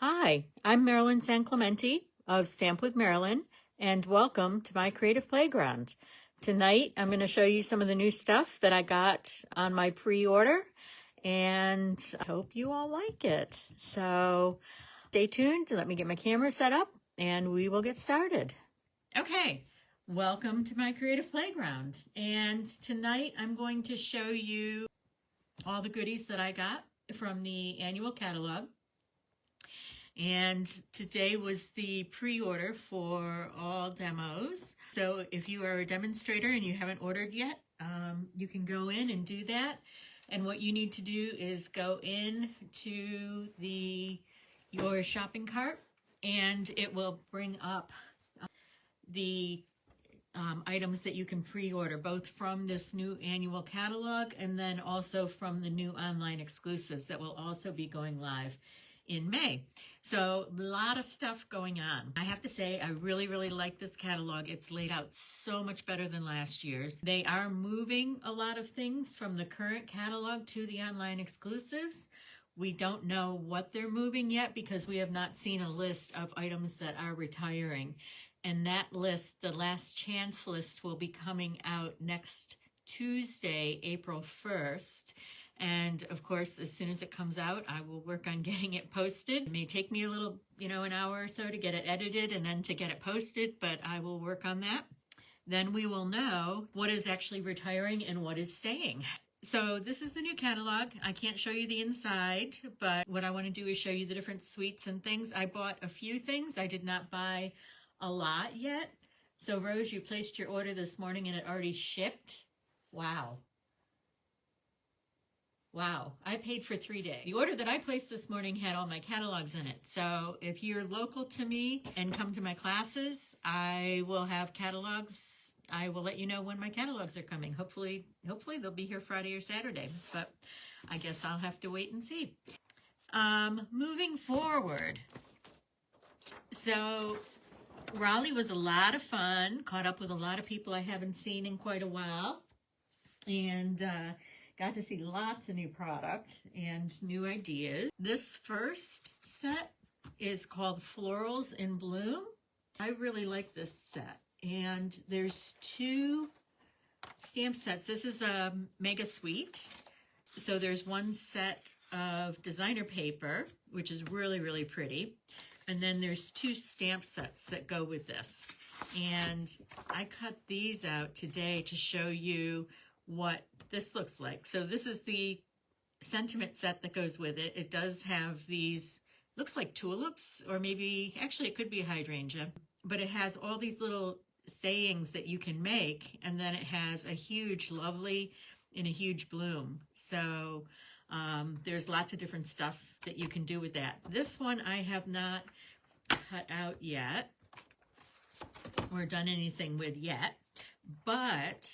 Hi, I'm Marilyn San Clemente of Stamp with Marilyn, and welcome to my Creative Playground. Tonight, I'm going to show you some of the new stuff that I got on my pre-order, and I hope you all like it. So stay tuned and let me get my camera set up, and we will get started. Okay, welcome to my Creative Playground, and tonight I'm going to show you all the goodies that I got from the annual catalog. And today was the pre-order for all demos. So if you are a demonstrator and you haven't ordered yet, you can go in and do that. And what you need to do is go in to your shopping cart, and it will bring up the items that you can pre-order, both from this new annual catalog and then also from the new online exclusives that will also be going live in May. So a lot of stuff going on. I have to say, I really, really like this catalog. It's laid out so much better than last year's. They are moving a lot of things from the current catalog to the online exclusives. We don't know what they're moving yet because we have not seen a list of items that are retiring. And that list, the last chance list, will be coming out next Tuesday, April 1st. And of course, as soon as it comes out, I will work on getting it posted. It may take me a little, an hour or so to get it edited and then to get it posted, but I will work on that. Then we will know what is actually retiring and what is staying. So this is the new catalog. I can't show you the inside, but what I want to do is show you the different suites and things. I bought a few things. I did not buy a lot yet. So Rose, you placed your order this morning and it already shipped. Wow. Wow, I paid for 3 days. The order that I placed this morning had all my catalogs in it. So if you're local to me and come to my classes, I will have catalogs. I will let you know when my catalogs are coming. Hopefully they'll be here Friday or Saturday, but I guess I'll have to wait and see. Moving forward. So Raleigh was a lot of fun. Caught up with a lot of people I haven't seen in quite a while. And got to see lots of new products and new ideas. This first set is called Florals in Bloom. I really like this set. And there's 2 stamp sets. This is a mega suite. So there's one set of designer paper, which is really, really pretty. And then there's 2 stamp sets that go with this. And I cut these out today to show you what this looks like. So this is the sentiment set that goes with it. It does have these, looks like tulips, or maybe, actually it could be a hydrangea, but it has all these little sayings that you can make, and then it has a huge lovely in a huge bloom. So there's lots of different stuff that you can do with that. This one I have not cut out yet or done anything with yet, but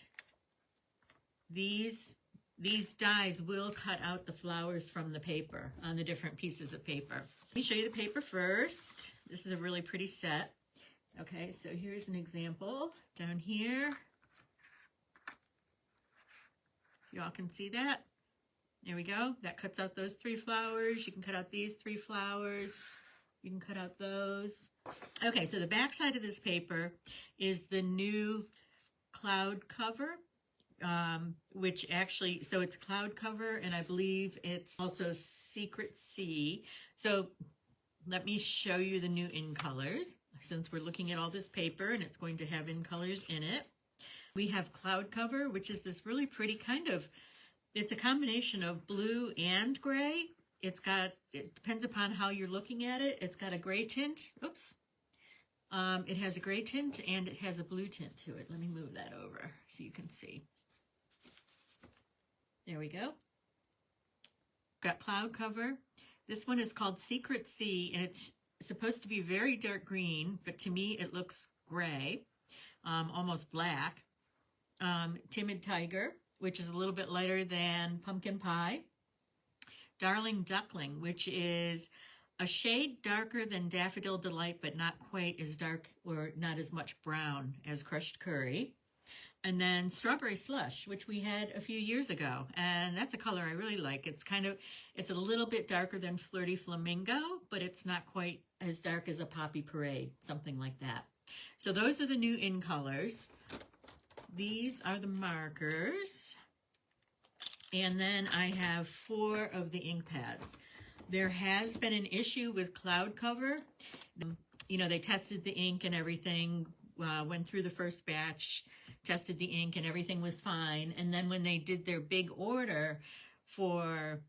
these dies will cut out the flowers from the paper on the different pieces of paper. Let me show you the paper first. This is a really pretty set. Okay, so here's an example down here. Y'all can see that. There we go. That cuts out those 3 flowers. You can cut out these 3 flowers. You can cut out those. Okay, so the back side of this paper is the new cloud cover. Which actually, so it's cloud cover, and I believe it's also Secret Sea. So let me show you the new in colors, since we're looking at all this paper and it's going to have in colors in it. We have cloud cover, which is this really pretty kind of, it's a combination of blue and gray. It depends upon how you're looking at it. It's got a gray tint. Oops. It has a gray tint and it has a blue tint to it. Let me move that over so you can see. There we go. Got cloud cover. This one is called Secret Sea, and it's supposed to be very dark green, but to me it looks gray, almost black. Timid Tiger, which is a little bit lighter than Pumpkin Pie. Darling Duckling, which is a shade darker than Daffodil Delight, but not quite as dark or not as much brown as Crushed Curry. And then Strawberry Slush, which we had a few years ago. And that's a color I really like. It's a little bit darker than Flirty Flamingo, but it's not quite as dark as a Poppy Parade, something like that. So those are the new in colors. These are the markers. And then I have 4 of the ink pads. There has been an issue with Cloud Cover. You know, they tested the ink and everything, went through the first batch, tested the ink and everything was fine. And then when they did their big order for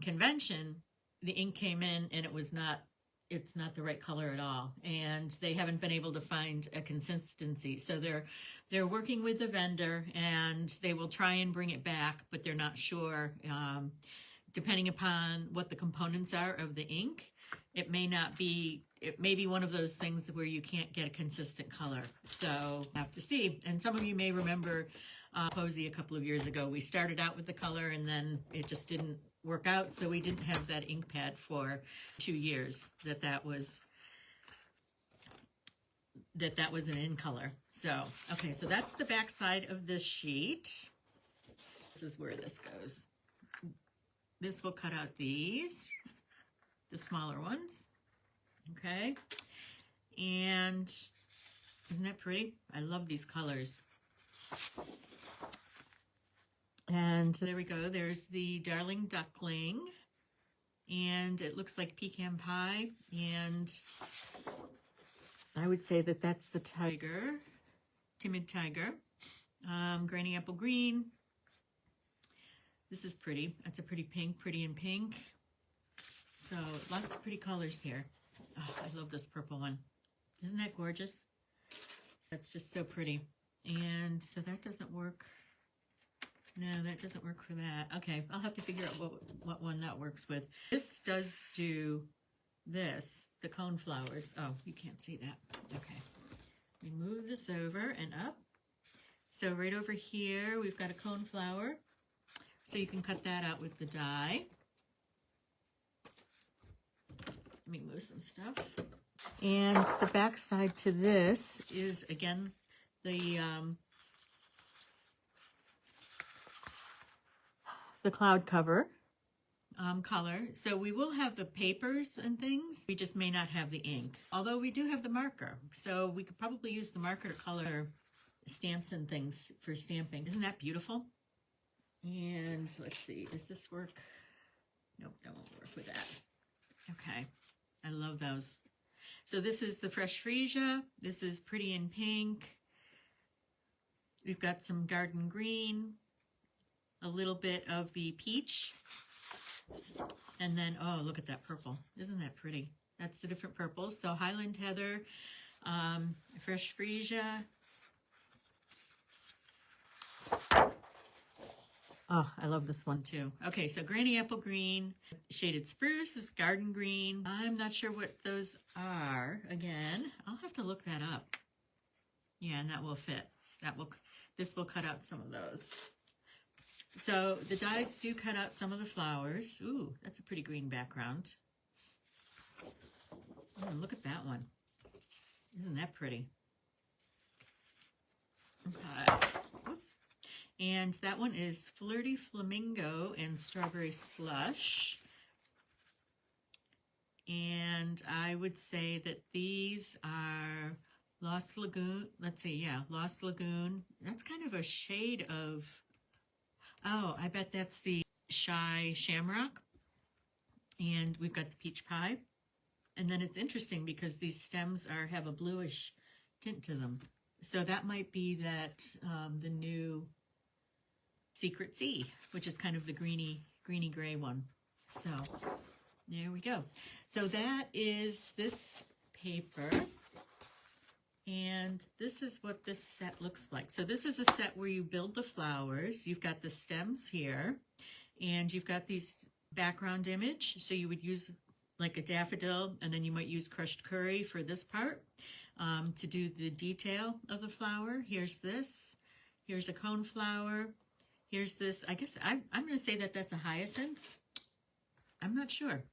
convention, the ink came in and it's not the right color at all. And they haven't been able to find a consistency. So they're working with the vendor and they will try and bring it back, but they're not sure. Depending upon what the components are of the ink, it may be one of those things where you can't get a consistent color. So have to see. And some of you may remember Posey a couple of years ago. We started out with the color and then it just didn't work out. So we didn't have that ink pad for 2 years that was an in color. So, okay, so that's the back side of this sheet. This is where this goes. This will cut out these, the smaller ones. Okay, and isn't that pretty? I love these colors. And there we go. There's the Darling Duckling, and it looks like pecan pie, and I would say that that's the tiger, Timid Tiger. Granny Apple Green. This is pretty. That's a pretty pink, pretty in pink. So lots of pretty colors here. Oh, I love this purple one. Isn't that gorgeous? That's just so pretty. And so that doesn't work. No, that doesn't work for that. Okay, I'll have to figure out what one that works with. This does do this, the cone flowers. Oh, you can't see that. Okay. We move this over and up. So right over here, we've got a cone flower. So you can cut that out with the die. Let me move some stuff. And the back side to this is, again, the cloud cover color. So we will have the papers and things. We just may not have the ink. Although we do have the marker. So we could probably use the marker to color stamps and things for stamping. Isn't that beautiful? And let's see, does this work? Nope, that won't work with that. Okay. I love those. So this is the Fresh Freesia. This is Pretty in Pink. We've got some Garden Green, a little bit of the peach, and then, oh, look at that purple. Isn't that pretty? That's the different purples. So Highland Heather, Fresh Freesia. Oh, I love this one too. Okay, so Granny Apple Green, Shaded Spruce is Garden Green. I'm not sure what those are. Again, I'll have to look that up. Yeah, and that will fit. This will cut out some of those. So the dies do cut out some of the flowers. Ooh, that's a pretty green background. Oh, look at that one. Isn't that pretty? Okay. Whoops. And that one is Flirty Flamingo and Strawberry Slush. And I would say that these are Lost Lagoon. Let's see, yeah, Lost Lagoon. That's kind of a shade of, oh, I bet that's the Shy Shamrock. And we've got the Peach Pie. And then it's interesting because these stems have a bluish tint to them. So that might be that the new Secret Sea, which is kind of the greeny gray one. So there we go. So that is this paper. And this is what this set looks like. So this is a set where you build the flowers. You've got the stems here, and you've got these background image. So you would use like a daffodil, and then you might use crushed curry for this part to do the detail of the flower. Here's this. Here's a cone flower. Here's this. I guess I'm going to say that that's a hyacinth. I'm not sure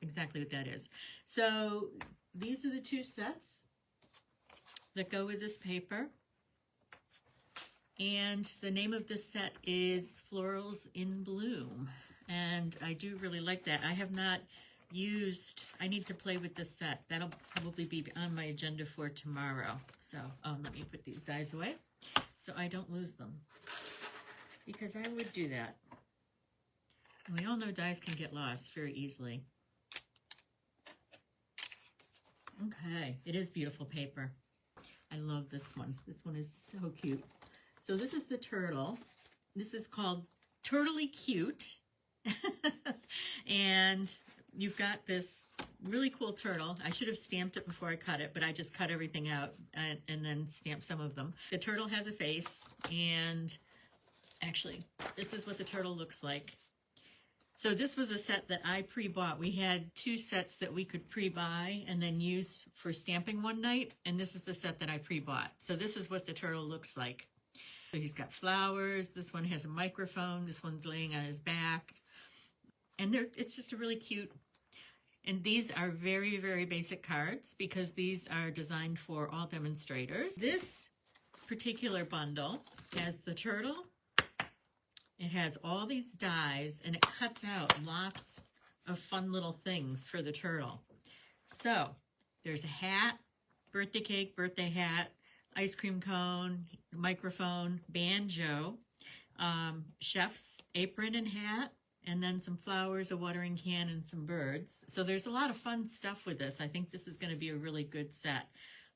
exactly what that is. So these are the two sets that go with this paper. And the name of this set is Florals in Bloom. And I do really like that. I have not used, I need to play with this set. That'll probably be on my agenda for tomorrow. So let me put these dies away so I don't lose them, because I would do that. And we all know dies can get lost very easily. Okay, it is beautiful paper. I love this one. This one is so cute. So this is the turtle. This is called Turtley Cute. And you've got this really cool turtle. I should have stamped it before I cut it, but I just cut everything out and then stamped some of them. The turtle has a face, and actually, this is what the turtle looks like. So this was a set that I pre-bought. We had 2 sets that we could pre-buy and then use for stamping one night, and this is the set that I pre-bought. So this is what the turtle looks like. So he's got flowers. This one has a microphone. This one's laying on his back. And it's just a really cute. And these are very, very basic cards because these are designed for all demonstrators. This particular bundle has the turtle. It has all these dies, and it cuts out lots of fun little things for the turtle. So there's a hat, birthday cake, birthday hat, ice cream cone, microphone, banjo, chef's apron and hat, and then some flowers, a watering can, and some birds. So there's a lot of fun stuff with this. I think this is going to be a really good set,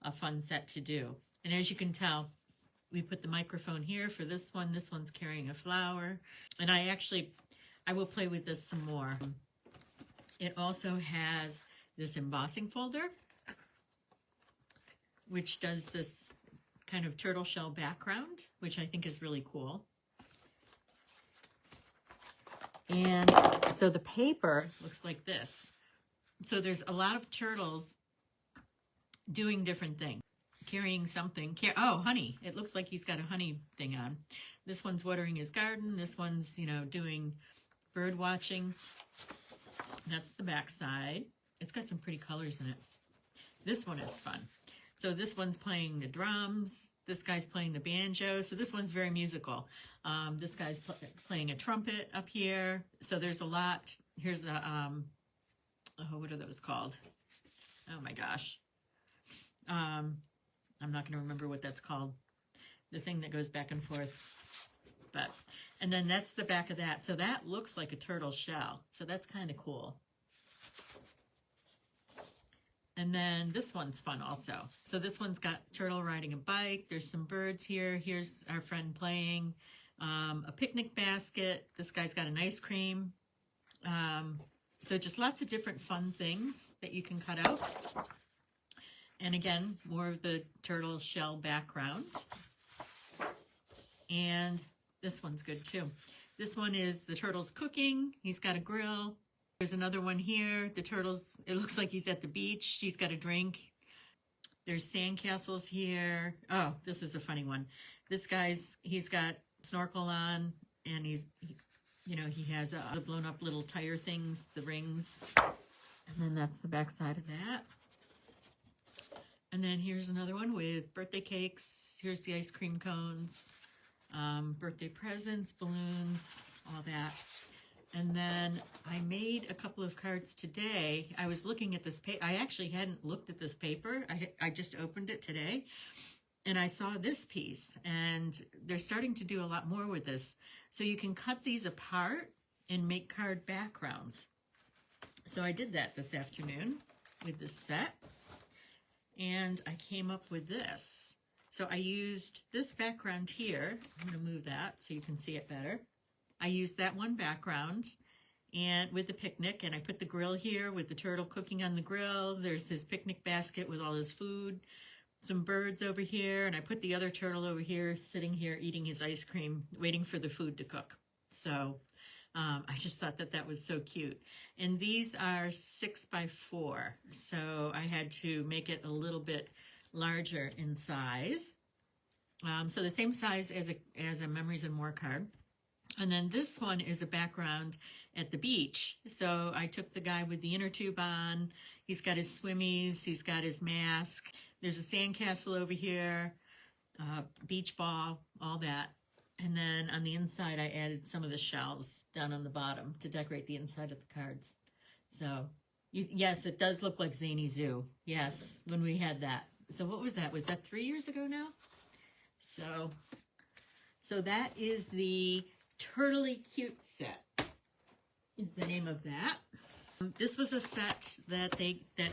a fun set to do. And as you can tell, we put the microphone here for this one. This one's carrying a flower. And I will play with this some more. It also has this embossing folder, which does this kind of turtle shell background, which I think is really cool. And so the paper looks like this. So there's a lot of turtles doing different things, carrying something. Oh, honey. It looks like he's got a honey thing on. This one's watering his garden. This one's, doing bird watching. That's the back side. It's got some pretty colors in it. This one is fun. So this one's playing the drums. This guy's playing the banjo. So this one's very musical. This guy's playing a trumpet up here. So there's a lot. Here's the, what are those called? Oh my gosh. I'm not going to remember what that's called. The thing that goes back and forth. And then that's the back of that. So that looks like a turtle shell. So that's kind of cool. And then this one's fun also. So this one's got turtle riding a bike. There's some birds here. Here's our friend playing. A picnic basket. This guy's got an ice cream. So just lots of different fun things that you can cut out. And again, more of the turtle shell background. And this one's good too. This one is the turtle's cooking. He's got a grill. There's another one here. The turtle's, it looks like he's at the beach. He's got a drink. There's sandcastles here. Oh, this is a funny one. This guy's, he's got snorkel on, and he has the blown up little tire things, the rings. And then that's the back side of that. And then here's another one with birthday cakes. Here's the ice cream cones, birthday presents, balloons, all that. And then I made a couple of cards today. I was looking at this paper. I actually hadn't looked at this paper. I just opened it today, and I saw this piece. And they're starting to do a lot more with this. So you can cut these apart and make card backgrounds. So I did that this afternoon with this set. And I came up with this. So I used this background here. I'm going to move that so you can see it better. I used that one background and with the picnic, and I put the grill here with the turtle cooking on the grill. There's his picnic basket with all his food, some birds over here, and I put the other turtle over here, sitting here eating his ice cream, waiting for the food to cook. So I just thought that that was so cute. And these are 6x4, so I had to make it a little bit larger in size. So the same size as a Memories and More card. And then this one is a background at the beach. So I took the guy with the inner tube on. He's got his swimmies. He's got his mask. There's a sandcastle over here. beach ball, all that. And then on the inside, I added some of the shells down on the bottom to decorate the inside of the cards. So, yes, it does look like Zany Zoo. Yes, when we had that. So what was that? Was that 3 years ago now? So that is the Turtley Cute set, is the name of that. This was a set that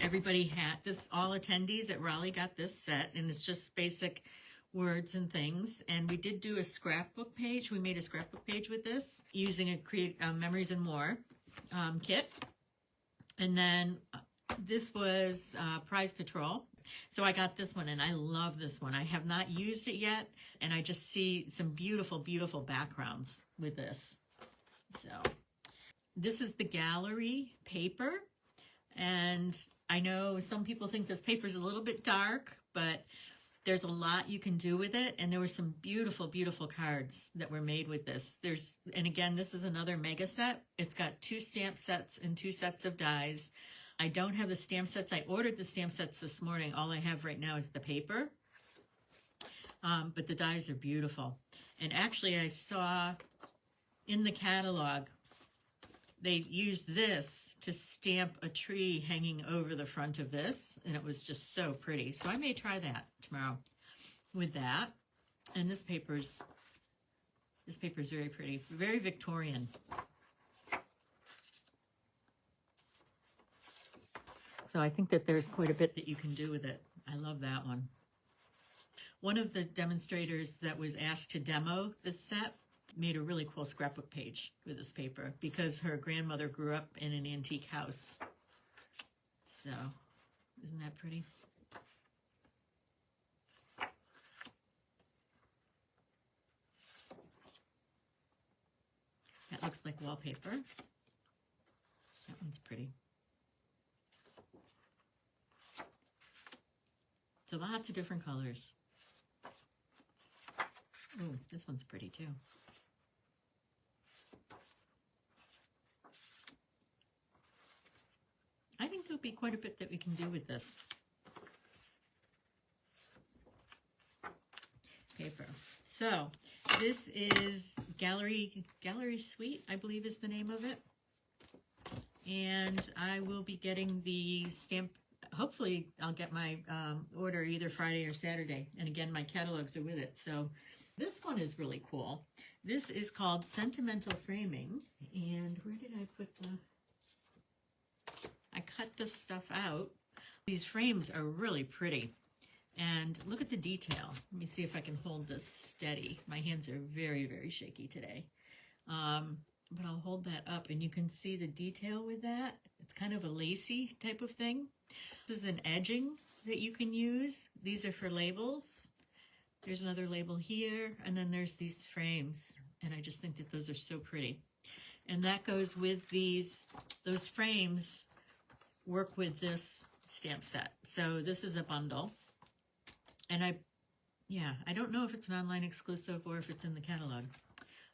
everybody had. All attendees at Raleigh got this set, and it's just basic words and things. And we did do a scrapbook page. We made a scrapbook page with this using a Create Memories and More kit. And then this was Prize Patrol. So I got this one, and I love this one. I have not used it yet, and I just see some beautiful, beautiful backgrounds with this. So this is the gallery paper, and I know some people think this paper is a little bit dark, but there's a lot you can do with it, and there were some beautiful, beautiful cards that were made with this. And again, this is another mega set. It's got 2 stamp sets and 2 sets of dies. I don't have the stamp sets. I ordered the stamp sets this morning. All I have right now is the paper, but the dies are beautiful. And actually, I saw in the catalog, they used this to stamp a tree hanging over the front of this, and it was just so pretty. So I may try that tomorrow with that. And this paper's very pretty, very Victorian. So I think that there's quite a bit that you can do with it. I love that one. One of the demonstrators that was asked to demo this set made a really cool scrapbook page with this paper because her grandmother grew up in an antique house. So, isn't that pretty? That looks like wallpaper. That one's pretty. So lots of different colors. Oh, this one's pretty too. I think there'll be quite a bit that we can do with this paper. So this is Gallery Suite, I believe is the name of it. And I will be getting the stamp. Hopefully I'll get my order either Friday or Saturday. And again, my catalogs are with it. So this one is really cool. This is called Sentimental Framing. And where did I put I cut this stuff out. These frames are really pretty. And look at the detail. Let me see if I can hold this steady. My hands are very, very shaky today. But I'll hold that up and you can see the detail with that. It's kind of a lacy type of thing. This is an edging that you can use. These are for labels. There's another label here, and then there's these frames. And I just think that those are so pretty. And that goes with those frames work with this stamp set. So this is a bundle. And I don't know if it's an online exclusive or if it's in the catalog.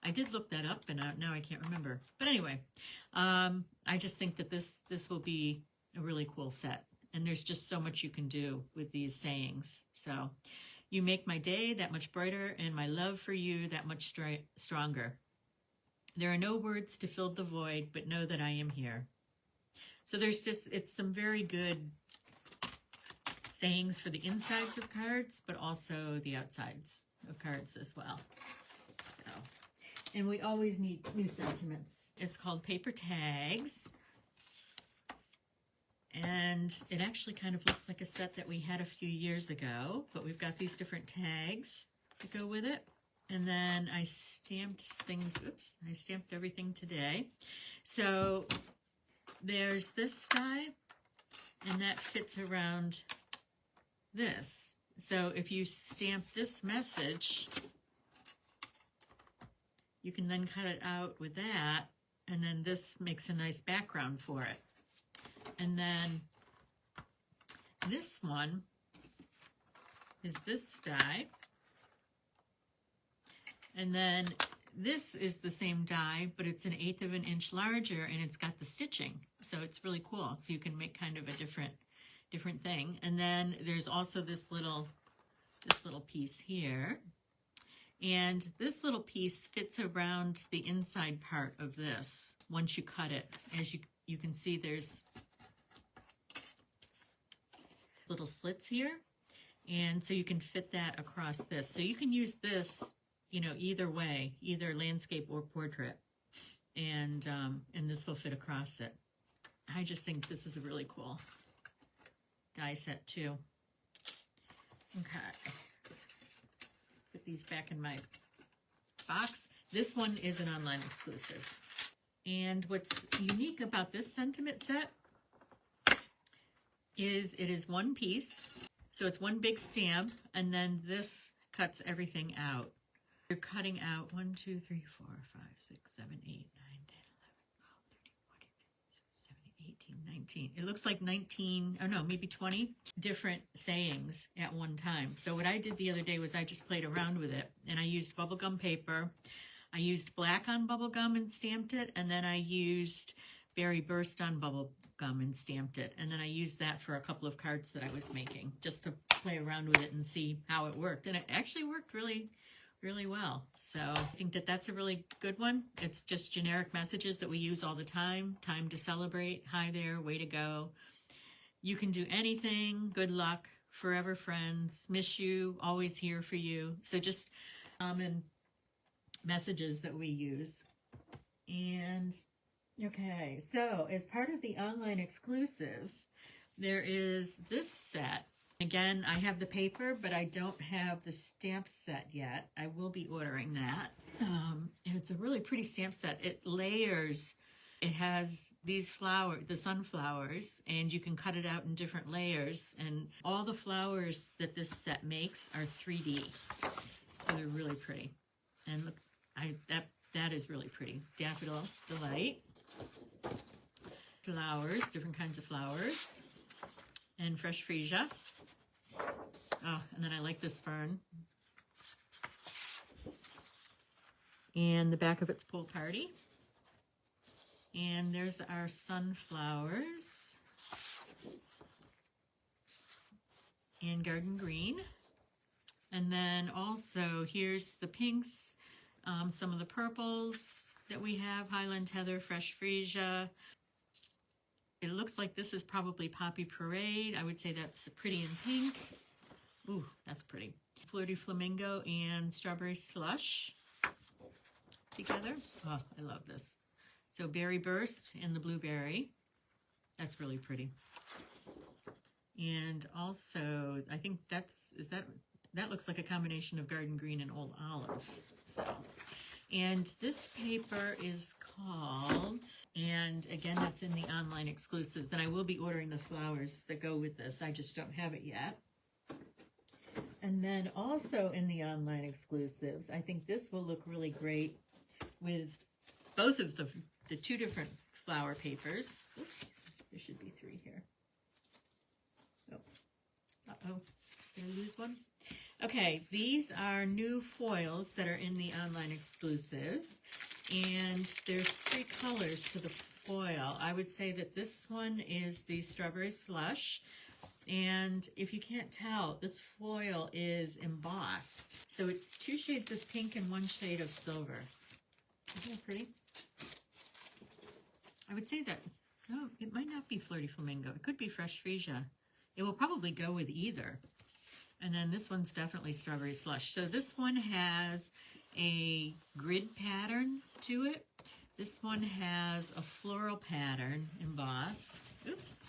I did look that up, and now I can't remember. But anyway, I just think that this will be a really cool set. And there's just so much you can do with these sayings. So, you make my day that much brighter, and my love for you that much stronger. There are no words to fill the void, but know that I am here. So it's some very good sayings for the insides of cards, but also the outsides of cards as well. So, and we always need new sentiments. It's called Paper Tags. And it actually kind of looks like a set that we had a few years ago, but we've got these different tags to go with it. And then I stamped things, I stamped everything today. So there's this die, and that fits around this. So if you stamp this message, you can then cut it out with that, and then this makes a nice background for it. And then this one is this die. And then this is the same die, but it's 1/8 of an inch larger, and it's got the stitching. So it's really cool. So you can make kind of a different thing. And then there's also this little this little piece here. And this little piece fits around the inside part of this once you cut it. As you can see, there's little slits here. And so you can fit that across this. So you can use this, you know, either way, either landscape or portrait. And this will fit across it. I just think this is a really cool die set too. Okay. Put these back in my box. This one is an online exclusive. And what's unique about this sentiment set is it is one piece. So it's one big stamp, and then this cuts everything out. You're cutting out 1, 2, 3, 4, 5, 6, 7, 8, 9, 10, 11, 12, 13, 14, 15, 16, 17, 18, 19. It looks like 19, oh no, maybe 20 different sayings at one time. So what I did the other day was I just played around with it, and I used bubblegum paper. I used black on bubblegum and stamped it, and then I used Berry Burst on bubblegum and stamped it. And then I used that for a couple of cards that I was making, just to play around with it and see how it worked. And it actually worked really, really well. So I think that that's a really good one. It's just generic messages that we use all the time. Time to celebrate. Hi there. Way to go. You can do anything. Good luck. Forever friends. Miss you. Always here for you. So just common messages that we use. And okay, so as part of the online exclusives, there is this set. Again, I have the paper, but I don't have the stamp set yet. I will be ordering that. And it's a really pretty stamp set. It layers. It has these flowers, the sunflowers, and you can cut it out in different layers. And all the flowers that this set makes are 3D. So they're really pretty. And look, that is really pretty. Daffodil Delight. Flowers, different kinds of flowers. And fresh freesia. Oh, and then I like this fern. And the back of its pool party. And there's our sunflowers. And garden green. And then also here's the pinks, some of the purples that we have, Highland Heather, fresh freesia. It looks like this is probably Poppy Parade. I would say that's pretty in pink. Ooh, that's pretty. Flirty Flamingo and Strawberry Slush together. Oh, I love this. So Berry Burst and the Blueberry. That's really pretty. And also, I think that looks like a combination of Garden Green and Old Olive. So, and this paper is called, and again, that's in the online exclusives, and I will be ordering the flowers that go with this. I just don't have it yet. And then also in the online exclusives, I think this will look really great with both of the two different flower papers. Oops, there should be 3 here. Oh, uh-oh, did I lose one? Okay, these are new foils that are in the online exclusives, and there's 3 colors to the foil. I would say that this one is the Strawberry Slush, and if you can't tell, this foil is embossed. So it's 2 shades of pink and 1 shade of silver. Isn't that pretty? I would say that, no, it might not be Flirty Flamingo. It could be Fresh Freesia. It will probably go with either. And then this one's definitely Strawberry Slush. So this one has a grid pattern to it. This one has a floral pattern embossed. Oops.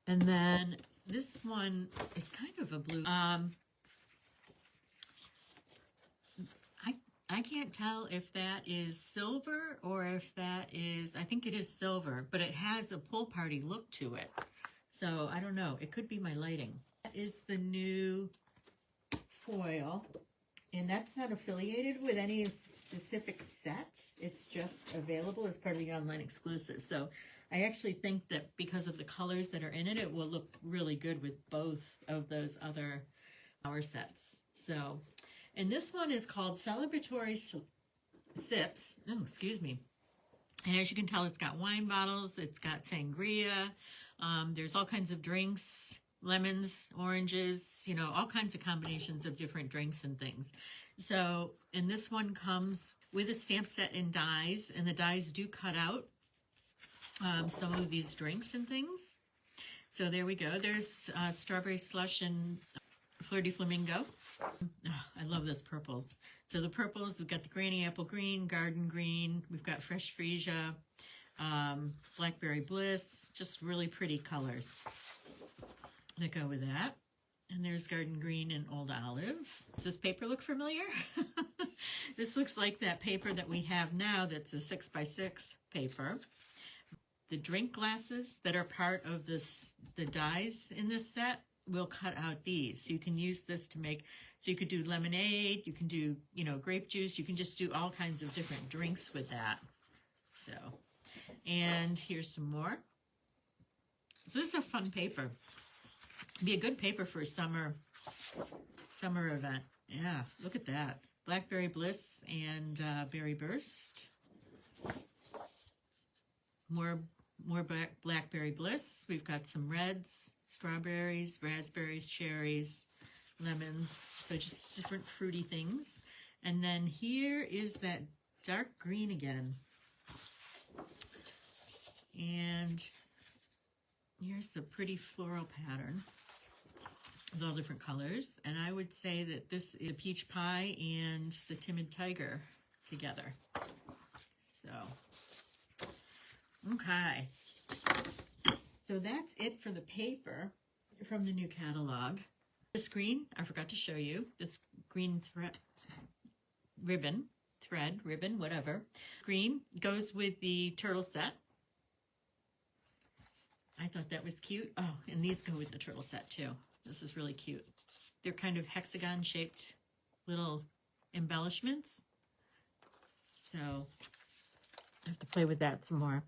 And then this one is kind of a blue. I can't tell if that is silver or if that is, I think it is silver, but it has a pool party look to it. So I don't know. It could be my lighting. That is the new foil, and that's not affiliated with any specific set. It's just available as part of the online exclusive. So I actually think that because of the colors that are in it, it will look really good with both of those other flower sets. So, and this one is called Celebratory Sips. Oh, excuse me. And as you can tell, it's got wine bottles. It's got sangria. There's all kinds of drinks lemons, oranges, you know, all kinds of combinations of different drinks and things. So, and this one comes with a stamp set and dies, and the dies do cut out some of these drinks and things. So there we go. There's strawberry slush and Fleur de Flamingo. Oh, I love those purples. So the purples, we've got the Granny Apple Green, Garden Green, we've got Fresh Freesia, Blackberry Bliss, just really pretty colors that go with that. And there's Garden Green and Old Olive. Does this paper look familiar? This looks like that paper that we have now that's a 6x6 paper. The drink glasses that are part of this, the dies in this set, will cut out these. So you can use this to make, so you could do lemonade, you can do, you know, grape juice, you can just do all kinds of different drinks with that. So, and here's some more. So this is a fun paper. Be a good paper for a summer event. Yeah, look at that. Blackberry Bliss and Berry Burst. More Blackberry Bliss. We've got some reds, strawberries, raspberries, cherries, lemons. So just different fruity things. And then here is that dark green again. And here's a pretty floral pattern with all different colors. And I would say that this is Peach Pie and the Timid Tiger together. So, okay. So that's it for the paper from the new catalog. This green, I forgot to show you, this green thread, ribbon, whatever. Green goes with the turtle set. I thought that was cute. Oh, and these go with the turtle set too. This is really cute. They're kind of hexagon shaped little embellishments. So I have to play with that some more.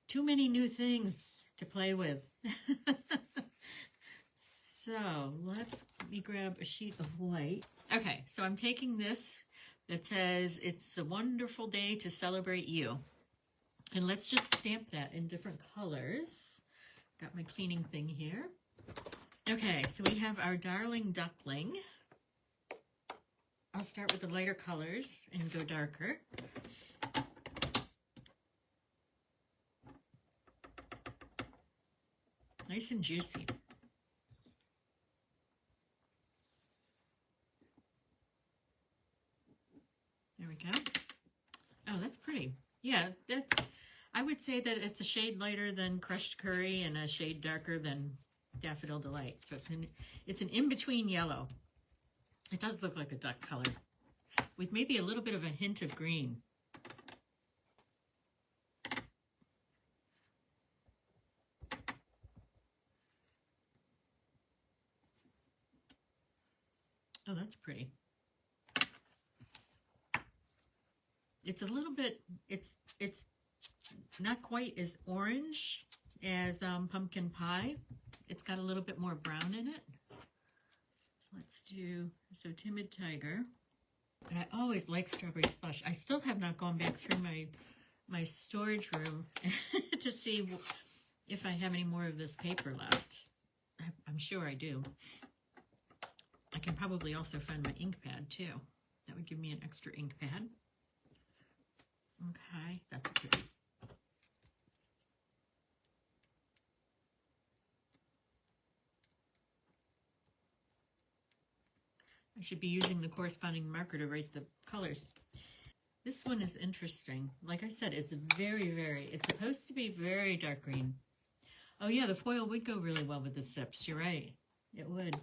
Too many new things to play with. So let me grab a sheet of white. Okay, so I'm taking this that says, "It's a wonderful day to celebrate you." And let's just stamp that in different colors. Got my cleaning thing here. Okay, so we have our darling duckling. I'll start with the lighter colors and go darker. Nice and juicy. There we go. Oh, that's pretty. Yeah, that's, I would say that it's a shade lighter than Crushed Curry and a shade darker than Daffodil Delight. So it's an in-between yellow. It does look like a duck color with maybe a little bit of a hint of green. Oh, that's pretty. It's a little bit, it's not quite as orange as pumpkin pie. It's got a little bit more brown in it. So let's do, so Timid Tiger. And I always like strawberry slush. I still have not gone back through my storage room to see if I have any more of this paper left. I'm sure I do. I can probably also find my ink pad too. That would give me an extra ink pad. Okay, that's pretty. I should be using the corresponding marker to write the colors. This one is interesting. Like I said, it's it's supposed to be very dark green. Oh yeah, the foil would go really well with the sips. You're right. It would.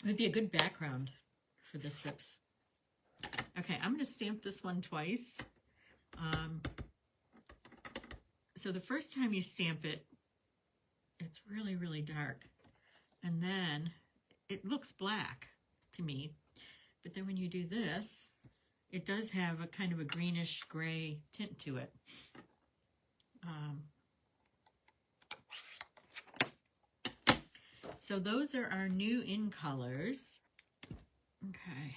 It would be a good background for the sips. Okay, I'm going to stamp this one twice. So the first time you stamp it, it's really, really dark. And then it looks black to me. But then when you do this, it does have a kind of a greenish gray tint to it. So those are our new in colors. Okay.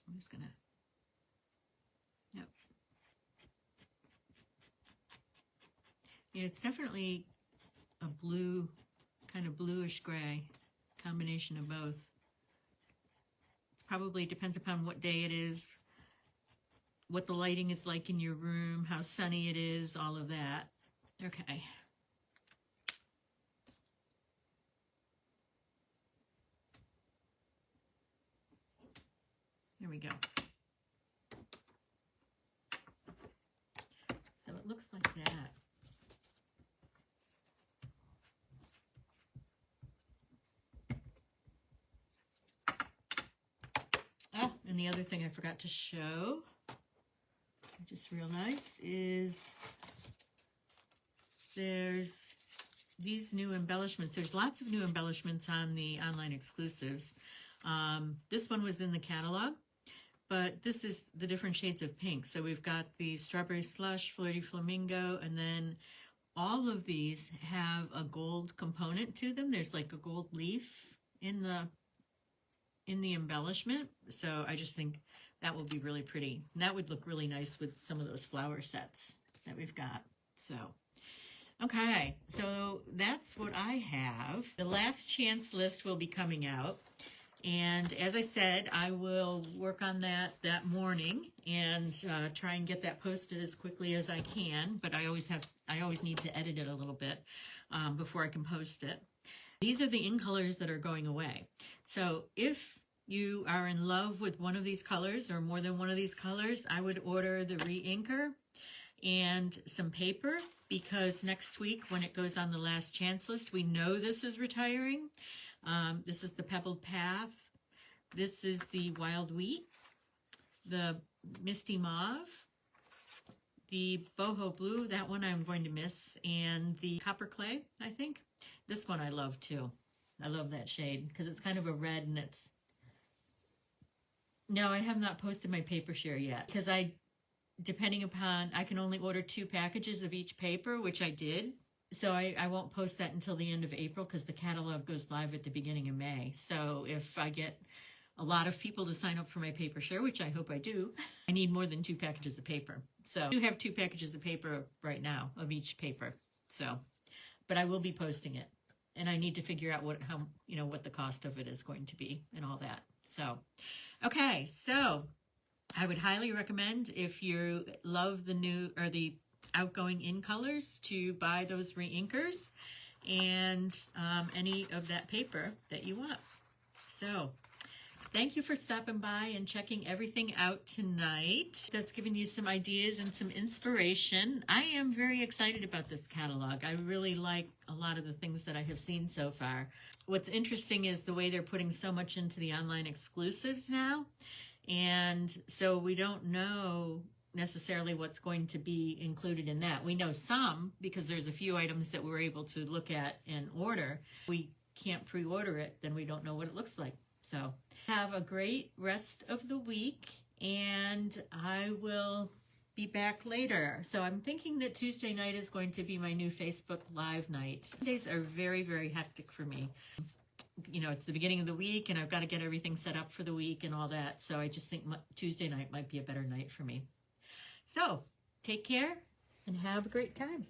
I'm just gonna, yep. It's definitely a blue, kind of bluish gray, combination of both. It probably depends upon what day it is, what the lighting is like in your room, how sunny it is, all of that. Okay. There we go. So it looks like that. Oh, and the other thing I forgot to show, I just realized, is there's these new embellishments. There's lots of new embellishments on the online exclusives. This one was in the catalog, but this is the different shades of pink. So we've got the Strawberry Slush, Flirty Flamingo, and then all of these have a gold component to them. There's like a gold leaf in the embellishment. So I just think that will be really pretty. And that would look really nice with some of those flower sets that we've got. So, okay, so that's what I have. The last chance list will be coming out. And as I said, I will work on that morning and try and get that posted as quickly as I can. But I always need to edit it a little bit before I can post it. These are the in colors that are going away. So if you are in love with one of these colors or more than one of these colors, I would order the re-inker and some paper, because next week when it goes on the last chance list, we know this is retiring. This is the Pebbled Path. This is the Wild Wheat, the Misty Mauve, the Boho Blue, that one I'm going to miss, and the Copper Clay, I think. This one I love too. I love that shade because it's kind of a red, and it's... No, I have not posted my paper share yet because depending upon, I can only order 2 packages of each paper, which I did. So I won't post that until the end of April because the catalog goes live at the beginning of May. So if I get a lot of people to sign up for my paper share, which I hope I do, I need more than 2 packages of paper. So I do have 2 packages of paper right now of each paper. So, but I will be posting it, and I need to figure out what the cost of it is going to be and all that. So, okay, so I would highly recommend, if you love the outgoing in colors, to buy those re-inkers and any of that paper that you want. So thank you for stopping by and checking everything out tonight. That's given you some ideas and some inspiration. I am very excited about this catalog. I really like a lot of the things that I have seen so far. What's interesting is the way they're putting so much into the online exclusives now. And so we don't know necessarily what's going to be included in that. We know some because there's a few items that we're able to look at and order. We can't pre-order it, then we don't know what it looks like. So have a great rest of the week, and I will be back later. So I'm thinking that Tuesday night is going to be my new Facebook Live night. Mondays are very, very hectic for me. You know, it's the beginning of the week and I've got to get everything set up for the week and all that. So I just think Tuesday night might be a better night for me. So take care and have a great time.